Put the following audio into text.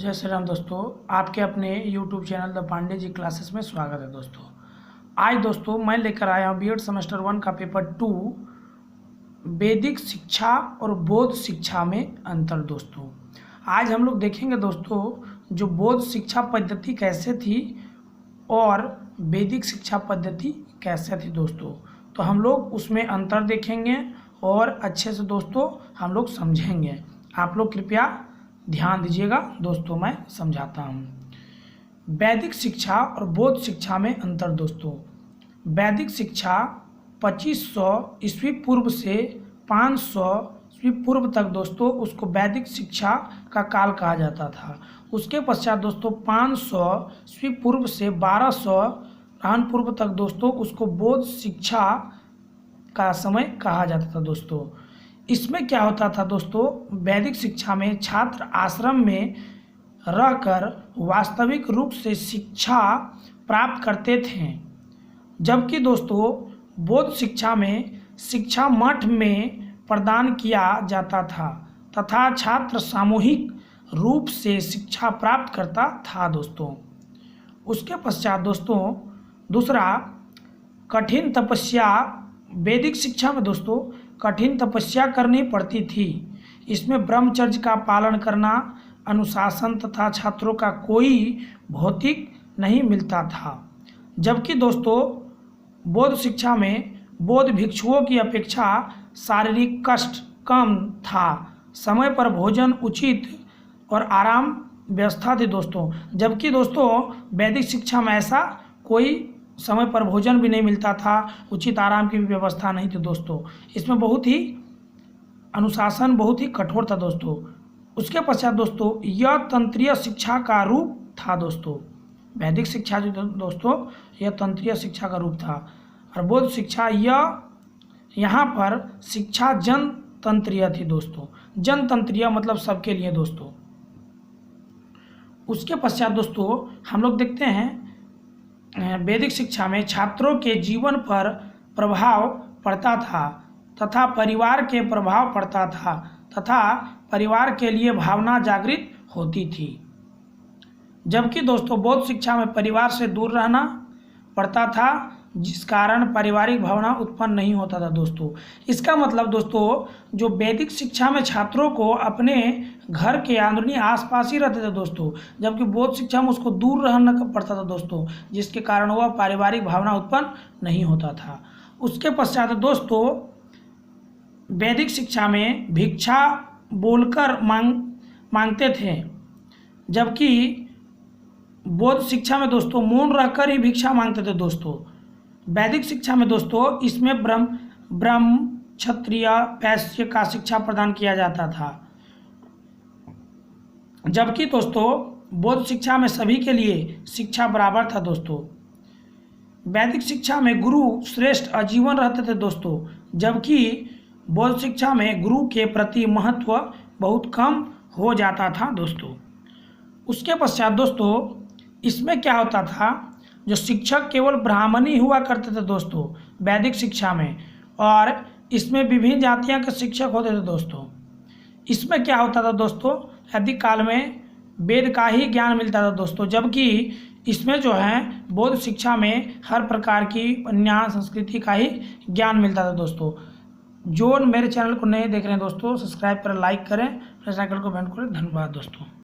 जय श्री राम दोस्तों, आपके अपने YouTube channel the Pandey ji classes में स्वागत है। दोस्तों आज दोस्तों मैं लेकर आया हूँ बीएड सेमेस्टर 1 का पेपर 2 वैदिक शिक्षा और बौद्ध शिक्षा में अंतर। दोस्तों आज हम लोग देखेंगे दोस्तों जो बौद्ध शिक्षा पद्धति कैसे थी और वैदिक शिक्षा पद्धति कैसे थी। दोस्तों तो हम लोग उसमें अंतर देखेंगे और अच्छे से दोस्तों हम लोग समझेंगे। आप लोग कृपया ध्यान दीजिएगा। दोस्तों मैं समझाता हूँ वैदिक शिक्षा और बौद्ध शिक्षा में अंतर। दोस्तों वैदिक शिक्षा 2500 ईस्वी पूर्व से 500 ईस्वी पूर्व तक दोस्तों उसको वैदिक शिक्षा का काल कहा जाता था। उसके पश्चात दोस्तों 500 ईस्वी पूर्व से 1200 रान पूर्व तक दोस्तों उसको बौद्ध शिक्षा का समय कहा जाता था। दोस्तों इसमें क्या होता था दोस्तों, वैदिक शिक्षा में छात्र आश्रम में रहकर वास्तविक रूप से शिक्षा प्राप्त करते थे, जबकि दोस्तों बौद्ध शिक्षा में शिक्षा मठ में प्रदान किया जाता था तथा छात्र सामूहिक रूप से शिक्षा प्राप्त करता था। दोस्तों उसके पश्चात दोस्तों दूसरा कठिन तपस्या। वैदिक शिक्षा में दोस्तों कठिन तपस्या करनी पड़ती थी। इसमें ब्रह्मचर्य का पालन करना, अनुशासन तथा छात्रों का कोई भौतिक नहीं मिलता था, जबकि दोस्तों बौद्ध शिक्षा में बौद्ध भिक्षुओं की अपेक्षा शारीरिक कष्ट कम था। समय पर भोजन, उचित और आराम व्यवस्था थी। दोस्तों जबकि दोस्तों वैदिक शिक्षा में ऐसा कोई समय पर भोजन भी नहीं मिलता था, उचित आराम की भी व्यवस्था नहीं थी। दोस्तों इसमें बहुत ही अनुशासन बहुत ही कठोर था। दोस्तों उसके पश्चात दोस्तों यह तंत्रीय शिक्षा का रूप था। दोस्तों वैदिक शिक्षा जो दोस्तों यह तंत्रीय शिक्षा का रूप था और बौद्ध शिक्षा यह यहाँ पर शिक्षा जनतंत्रीय थी। दोस्तों जनतंत्रीय मतलब सबके लिए। दोस्तों उसके पश्चात दोस्तों हम लोग देखते हैं वैदिक शिक्षा में छात्रों के जीवन पर प्रभाव पड़ता था तथा परिवार के प्रभाव पड़ता था तथा परिवार के लिए भावना जागृत होती थी, जबकि दोस्तों बौद्ध शिक्षा में परिवार से दूर रहना पड़ता था, जिस कारण पारिवारिक भावना उत्पन्न नहीं होता था। दोस्तों इसका मतलब दोस्तों जो वैदिक शिक्षा में छात्रों को अपने घर के अंदरूनी आसपास ही रहते थे दोस्तों, जबकि बौद्ध शिक्षा में उसको दूर रहना पड़ता था दोस्तों, जिसके कारण वह पारिवारिक भावना उत्पन्न नहीं होता था। उसके पश्चात दोस्तों वैदिक शिक्षा में भिक्षा बोलकर मांगते थे, जबकि बौद्ध शिक्षा में दोस्तों मौन रहकर ही भिक्षा मांगते थे। दोस्तों वैदिक शिक्षा में दोस्तों इसमें ब्रह्म क्षत्रिय वैश्य का शिक्षा प्रदान किया जाता था, जबकि दोस्तों बौद्ध शिक्षा में सभी के लिए शिक्षा बराबर था। दोस्तों वैदिक शिक्षा में गुरु श्रेष्ठ आजीवन रहते थे दोस्तों, जबकि बौद्ध शिक्षा में गुरु के प्रति महत्व बहुत कम हो जाता था। दोस्तों उसके पश्चात दोस्तों इसमें क्या होता था, जो शिक्षक केवल ब्राह्मण ही हुआ करते थे दोस्तों वैदिक शिक्षा में, और इसमें विभिन्न जातियों के शिक्षक होते थे। दोस्तों इसमें क्या होता था दोस्तों, वैदिक काल में वेद का ही ज्ञान मिलता था दोस्तों, जबकि इसमें जो है बौद्ध शिक्षा में हर प्रकार की उपन्यास संस्कृति का ही ज्ञान मिलता था। दोस्तों जो मेरे चैनल को नए देख रहे हैं दोस्तों सब्सक्राइब करें, लाइक करें, मेरे चैनल को बेल करें। धन्यवाद दोस्तों।